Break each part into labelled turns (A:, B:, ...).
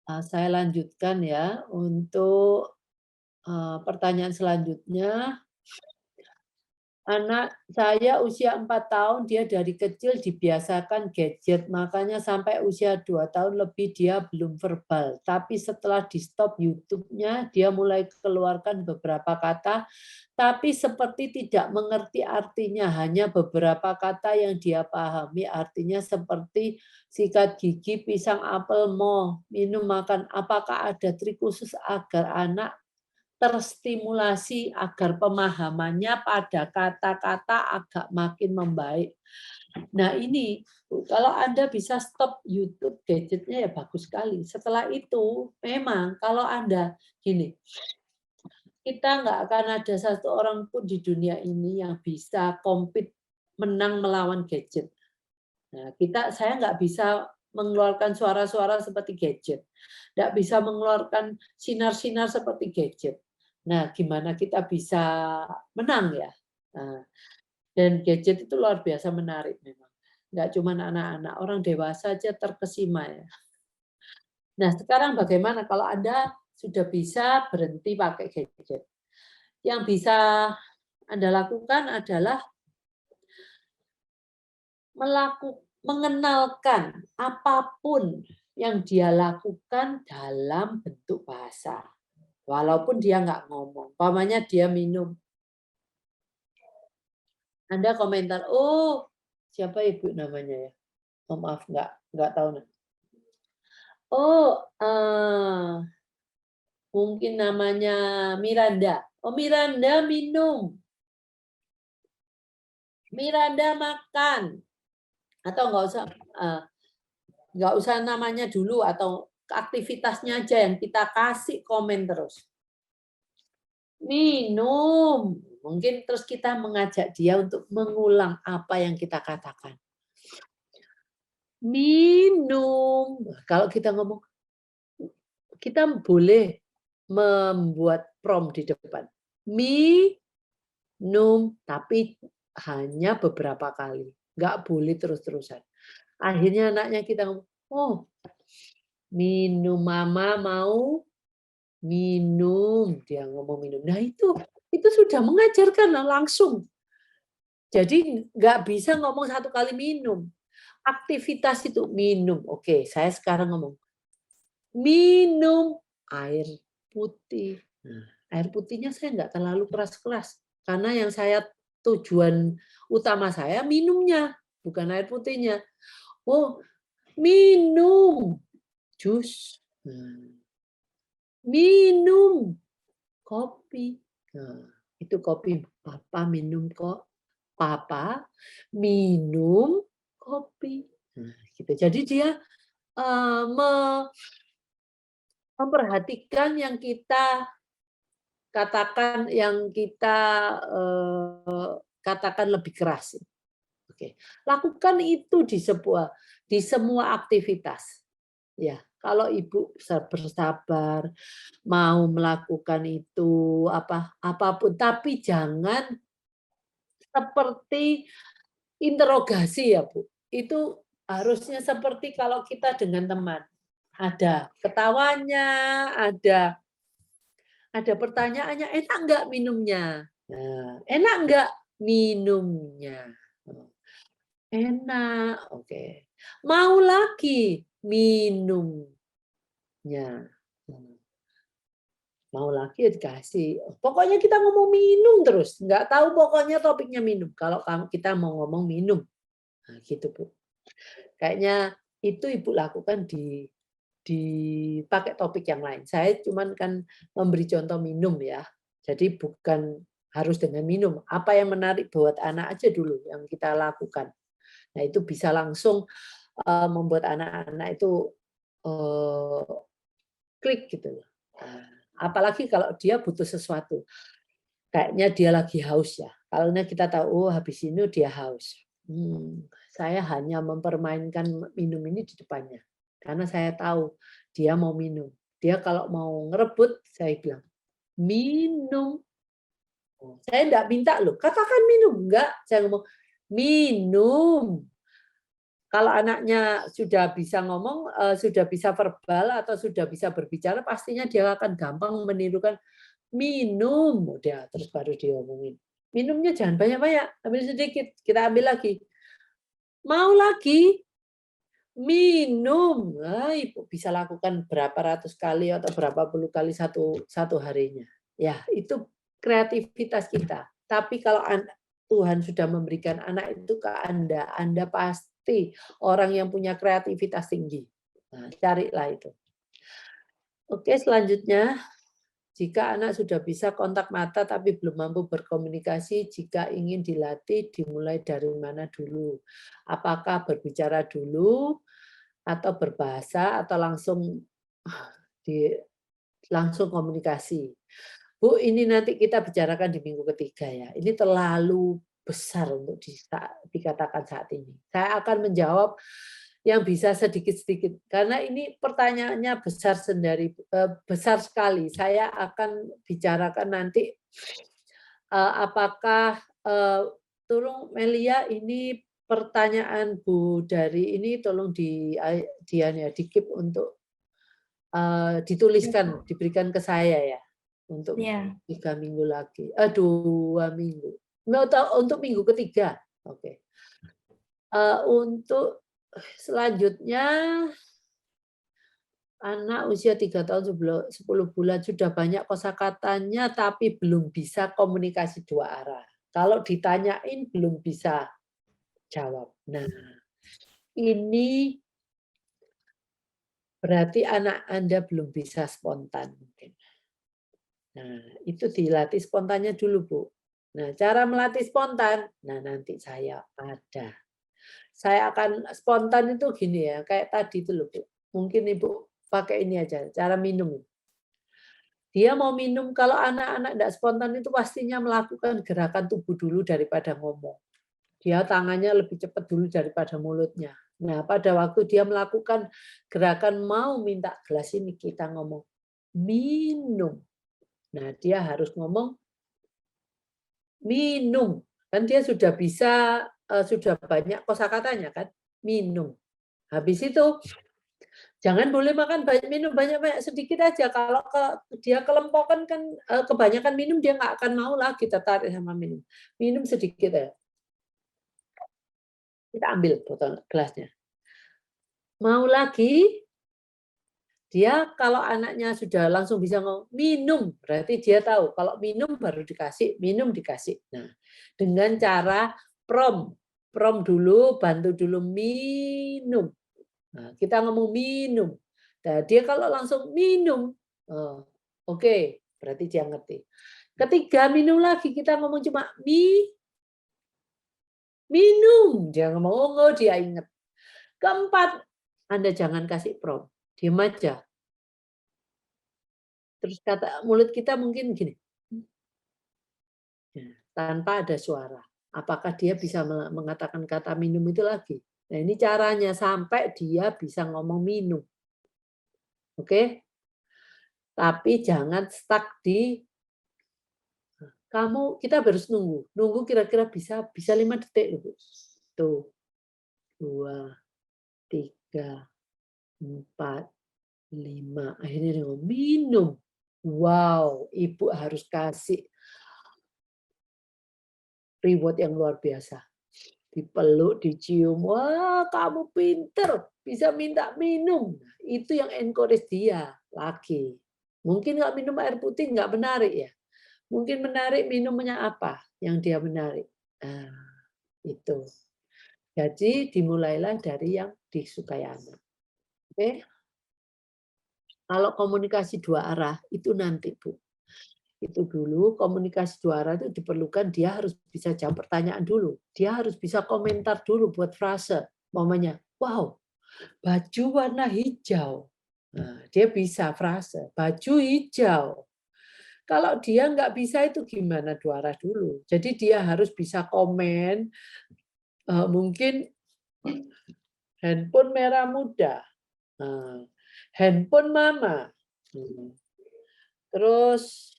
A: Saya lanjutkan ya untuk, pertanyaan selanjutnya. Anak saya usia 4 tahun, dia dari kecil dibiasakan gadget, makanya sampai usia 2 tahun lebih dia belum verbal. Tapi setelah di-stop YouTube-nya, dia mulai keluarkan beberapa kata, tapi seperti tidak mengerti artinya, hanya beberapa kata yang dia pahami artinya seperti sikat gigi, pisang, apel, mau, minum, makan. Apakah ada trik khusus agar anak terstimulasi agar pemahamannya pada kata-kata agak makin membaik. Nah ini, kalau Anda bisa stop YouTube gadgetnya ya bagus sekali. Setelah itu, memang kalau Anda gini, kita nggak akan ada satu orang pun di dunia ini yang bisa compete menang melawan gadget. Nah, saya nggak bisa mengeluarkan suara-suara seperti gadget, nggak bisa mengeluarkan sinar-sinar seperti gadget. Nah, gimana kita bisa menang ya? Nah, dan gadget itu luar biasa menarik memang. Nggak cuma anak-anak, orang dewasa aja terkesima ya. Nah, sekarang bagaimana kalau Anda sudah bisa berhenti pakai gadget? Yang bisa Anda lakukan adalah mengenalkan apapun yang dia lakukan dalam bentuk bahasa. Walaupun dia nggak ngomong. Umpamanya dia minum. Anda komentar, oh siapa ibu namanya ya? Oh, maaf, nggak tahu. Oh, mungkin namanya Miranda. Oh, Miranda minum. Miranda makan. Atau nggak usah namanya dulu, atau aktivitasnya aja yang kita kasih komen terus. Minum. Mungkin terus kita mengajak dia untuk mengulang apa yang kita katakan. Minum. Kalau kita ngomong, kita boleh membuat prompt di depan. Minum, tapi hanya beberapa kali. Nggak boleh terus-terusan. Akhirnya anaknya kita ngomong, oh minum, mama mau minum. Dia ngomong minum. Nah itu sudah mengajarkan langsung. Jadi nggak bisa ngomong satu kali minum. Aktivitas itu minum. Oke, saya sekarang ngomong, minum air putih. Nah, air putihnya saya nggak terlalu keras-keras. Karena yang tujuan utama saya minumnya, bukan air putihnya. Oh, minum jus. Minum kopi. Nah, itu kopi. Papa minum kok. Papa minum kopi. Nah, gitu. Jadi dia memperhatikan yang kita katakan, yang kita katakan lebih keras. Oke, lakukan itu di semua aktivitas. Ya, kalau ibu bersabar, mau melakukan itu apapun, tapi jangan seperti interogasi ya Bu. Itu harusnya seperti kalau kita dengan teman. Ada ketawanya, ada pertanyaannya, enak nggak minumnya? Nah, enak nggak minumnya? Enak, oke. Mau lagi minumnya? Mau lagi ya dikasih. Pokoknya kita ngomong minum terus. Nggak tahu pokoknya topiknya minum. Kalau kita mau ngomong minum. Nah, gitu Bu. Kayaknya itu Ibu lakukan dipakai topik yang lain. Saya cuman kan memberi contoh minum ya. Jadi bukan harus dengan minum. Apa yang menarik buat anak aja dulu yang kita lakukan. Nah itu bisa langsung membuat anak-anak itu klik gitu. Apalagi kalau dia butuh sesuatu. Kayaknya dia lagi haus ya. Kalau kita tahu, oh habis ini dia haus. Saya hanya mempermainkan minum ini di depannya. Karena saya tahu dia mau minum. Dia kalau mau ngerebut, saya bilang, minum. Saya enggak minta loh, katakan minum. Enggak, saya ngomong, minum. Kalau anaknya sudah bisa ngomong, sudah bisa verbal atau sudah bisa berbicara, pastinya dia akan gampang menirukan minum, udah terus baru diomongin. Minumnya jangan banyak-banyak, ambil sedikit, kita ambil lagi. Mau lagi? Minum. Nah, Ibu bisa lakukan berapa ratus kali atau berapa puluh kali satu harinya. Ya, itu kreativitas kita. Tapi kalau Tuhan sudah memberikan anak itu ke Anda pasti orang yang punya kreativitas tinggi. Nah, carilah itu. Oke, selanjutnya. Jika anak sudah bisa kontak mata tapi belum mampu berkomunikasi, jika ingin dilatih, dimulai dari mana dulu? Apakah berbicara dulu, atau berbahasa, atau langsung komunikasi? Bu, ini nanti kita bicarakan di minggu ketiga ya. Ini terlalu besar untuk dikatakan saat ini. Saya akan menjawab yang bisa sedikit-sedikit karena ini pertanyaannya besar sekali. Saya akan bicarakan nanti apakah tolong Melia, ini pertanyaan Bu dari ini tolong di-keep untuk dituliskan, diberikan ke saya ya untuk 3 minggu lagi, 2 minggu. Untuk minggu ketiga, oke. Untuk selanjutnya, anak usia 3 tahun 10 bulan sudah banyak kosakatanya tapi belum bisa komunikasi 2 arah. Kalau ditanyain belum bisa jawab. Nah, ini berarti anak Anda belum bisa spontan mungkin. Nah, itu dilatih spontannya dulu, Bu. Nah, cara melatih spontan, nah nanti saya ada. Saya akan spontan itu gini ya, kayak tadi itu loh, Bu. Mungkin Ibu pakai ini aja, cara minum. Dia mau minum, kalau anak-anak tidak spontan itu pastinya melakukan gerakan tubuh dulu daripada ngomong. Dia tangannya lebih cepat dulu daripada mulutnya. Nah, pada waktu dia melakukan gerakan mau minta gelas ini, kita ngomong, minum. Nah, dia harus ngomong, minum. Kan dia sudah bisa, sudah banyak kosakatanya kan, minum. Habis itu, jangan boleh makan banyak, minum banyak-banyak, sedikit aja. Kalau dia kelempokan kan, kebanyakan minum, dia nggak akan mau lagi tertarik sama minum. Minum sedikit ya. Kita ambil botol gelasnya. Mau lagi? Dia kalau anaknya sudah langsung bisa ngomong minum, berarti dia tahu kalau minum baru dikasih, minum dikasih. Nah, dengan cara prom dulu, bantu dulu minum. Nah, kita ngomong minum. Nah, dia kalau langsung minum, oke, berarti dia ngerti. Ketiga minum lagi, kita ngomong cuma minum, dia ngomong, oh dia ingat. Keempat, Anda jangan kasih prom, diam aja. Terus kata mulut kita mungkin gini, tanpa ada suara. Apakah dia bisa mengatakan kata minum itu lagi? Nah, ini caranya sampai dia bisa ngomong minum. Oke? Tapi jangan stuck di kita harus nunggu. Nunggu kira-kira bisa 5 detik loh, Bu. Tuh. 2, 3, 4, 5. Akhirnya dia ngomong minum. Wow, Ibu harus kasih reward yang luar biasa. Dipeluk, dicium, wah kamu pinter, bisa minta minum. Itu yang encourage dia lagi. Mungkin nggak minum air putih nggak menarik ya. Mungkin menarik minumnya apa yang dia menarik. Nah, itu. Jadi dimulailah dari yang disukai anak. Oke? Kalau komunikasi 2 arah itu nanti, Bu. Itu dulu komunikasi 2 arah itu diperlukan dia harus bisa jawab pertanyaan dulu. Dia harus bisa komentar dulu buat frase. Umpamanya, wow, baju warna hijau. Nah, dia bisa frase, baju hijau. Kalau dia nggak bisa itu gimana 2 arah dulu. Jadi dia harus bisa komen, mungkin handphone merah muda, handphone mama, terus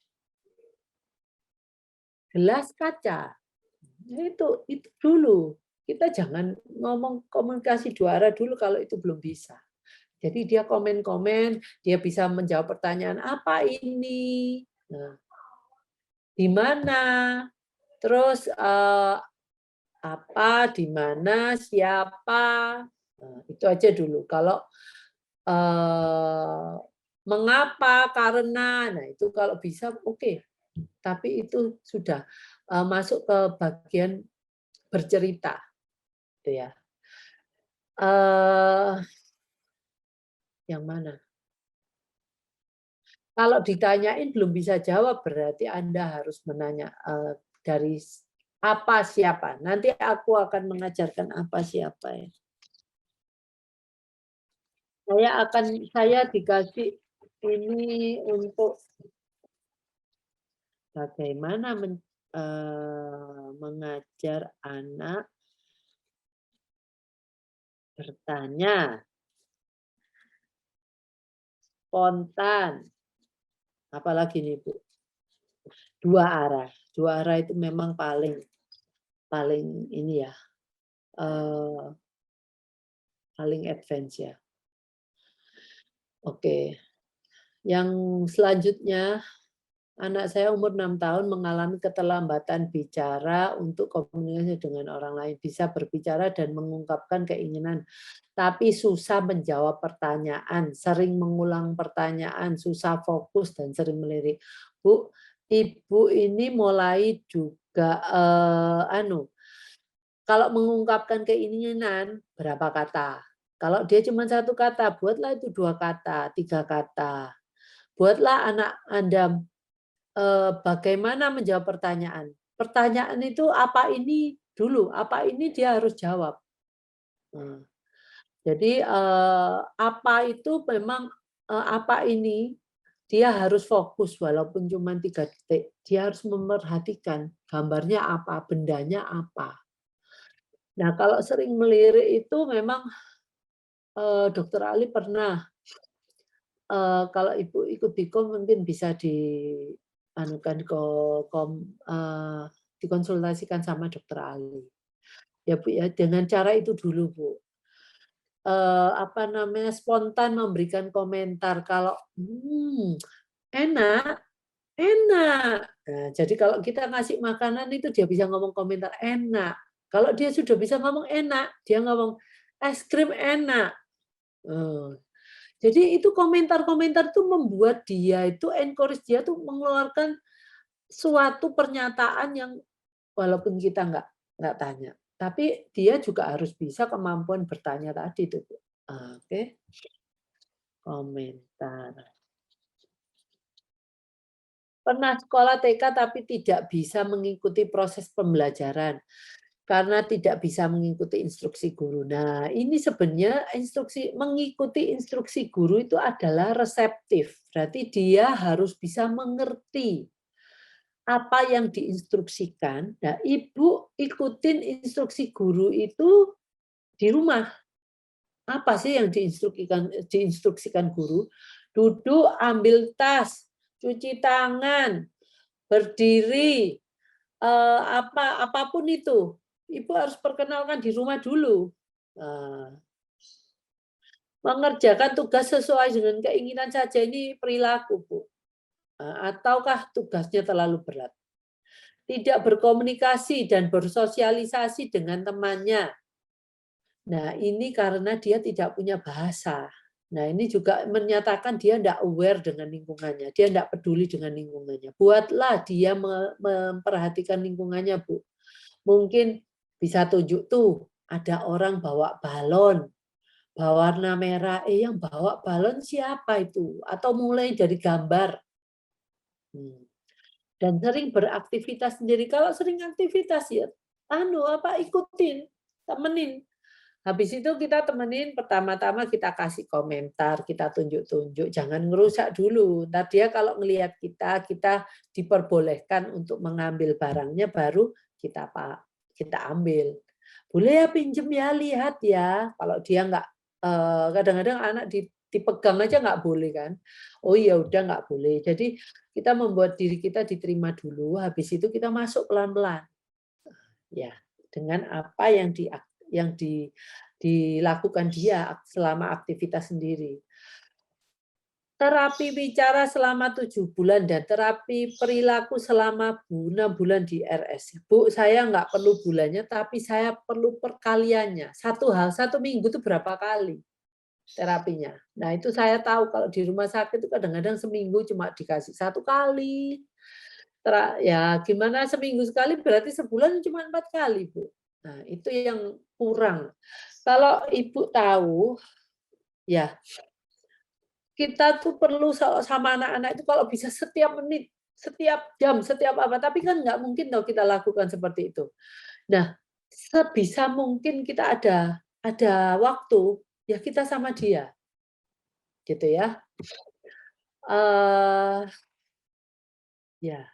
A: gelas kaca. Itu dulu. kita jangan ngomong komunikasi 2 arah dulu kalau itu belum bisa. Jadi dia komen-komen, dia bisa menjawab pertanyaan, apa ini? Nah, di mana? Terus apa, di mana, siapa? Nah, itu aja dulu. Kalau mengapa, karena, nah itu kalau bisa oke. Tapi itu sudah masuk ke bagian bercerita, gitu ya. Yang mana? Kalau ditanyain belum bisa jawab, berarti Anda harus menanya dari apa siapa. Nanti aku akan mengajarkan apa siapa ya. Saya dikasih ini untuk bagaimana mengajar anak bertanya spontan. Apalagi nih Bu, 2 arah. 2 arah itu memang paling ini ya, paling advance ya. Oke, yang selanjutnya, anak saya umur 6 tahun mengalami keterlambatan bicara untuk komunikasi dengan orang lain. Bisa berbicara dan mengungkapkan keinginan, tapi susah menjawab pertanyaan, sering mengulang pertanyaan, susah fokus, dan sering melirik. Bu, Ibu ini mulai juga, kalau mengungkapkan keinginan, berapa kata? Kalau dia cuma 1 kata, buatlah itu 2 kata, 3 kata. Buatlah anak Anda bagaimana menjawab pertanyaan. Pertanyaan itu apa ini dulu, apa ini dia harus jawab. Jadi apa itu memang apa ini dia harus fokus walaupun cuma 3 detik. Dia harus memerhatikan gambarnya apa, bendanya apa. Nah, kalau sering melirik itu memang Dokter Ali pernah kalau Ibu ikut Bikom mungkin bisa dikonsultasikan sama Dokter Ali. Ya Bu ya, dengan cara itu dulu Bu. Apa namanya, spontan memberikan komentar kalau, enak, enak. Nah, jadi kalau kita ngasih makanan itu dia bisa ngomong komentar enak. Kalau dia sudah bisa ngomong enak, dia ngomong es krim enak. Jadi itu komentar-komentar itu membuat dia itu encourage dia tuh mengeluarkan suatu pernyataan yang walaupun kita nggak tanya, tapi dia juga harus bisa kemampuan bertanya tadi itu. Oke. Komentar. Pernah sekolah TK tapi tidak bisa mengikuti proses pembelajaran karena tidak bisa mengikuti instruksi guru. Nah, ini sebenarnya mengikuti instruksi guru itu adalah reseptif. Berarti dia harus bisa mengerti apa yang diinstruksikan. Nah, Ibu ikutin instruksi guru itu di rumah. Apa sih yang diinstruksikan guru? Duduk, ambil tas, cuci tangan, berdiri, apapun itu. Ibu harus perkenalkan di rumah dulu. Mengerjakan tugas sesuai dengan keinginan saja ini perilaku, Bu. Ataukah tugasnya terlalu berat? Tidak berkomunikasi dan bersosialisasi dengan temannya. Nah, ini karena dia tidak punya bahasa. Nah, ini juga menyatakan dia tidak aware dengan lingkungannya. Dia tidak peduli dengan lingkungannya. Buatlah dia memperhatikan lingkungannya, Bu. Mungkin bisa tunjuk tuh, ada orang bawa balon, warna merah. Yang bawa balon siapa itu? Atau mulai dari gambar. Dan sering beraktivitas sendiri. Kalau sering aktivitas ya, ikutin, temenin. Habis itu kita temenin, pertama-tama kita kasih komentar, kita tunjuk-tunjuk, jangan ngerusak dulu. Ntar dia kalau ngelihat kita diperbolehkan untuk mengambil barangnya, baru kita ambil. Boleh ya pinjem ya, lihat ya. Kalau dia nggak, kadang-kadang anak dipegang aja nggak boleh kan. Oh iya udah nggak boleh. Jadi kita membuat diri kita diterima dulu, habis itu kita masuk pelan-pelan. Ya. dengan apa yang dilakukan dia selama aktivitas sendiri. Terapi bicara selama 7 bulan dan terapi perilaku selama 6 bulan di RS. Bu, saya nggak perlu bulannya, tapi saya perlu perkaliannya. Satu minggu itu berapa kali terapinya. Nah, itu saya tahu kalau di rumah sakit itu kadang-kadang seminggu cuma dikasih 1 kali. Ya gimana seminggu sekali berarti sebulan cuma 4 kali, Bu. Nah, itu yang kurang. Kalau Ibu tahu, ya kita tuh perlu sama anak-anak itu kalau bisa setiap menit, setiap jam, setiap apa. Tapi kan nggak mungkin dong kita lakukan seperti itu. Nah, sebisa mungkin kita ada waktu, ya kita sama dia, gitu ya. Ya,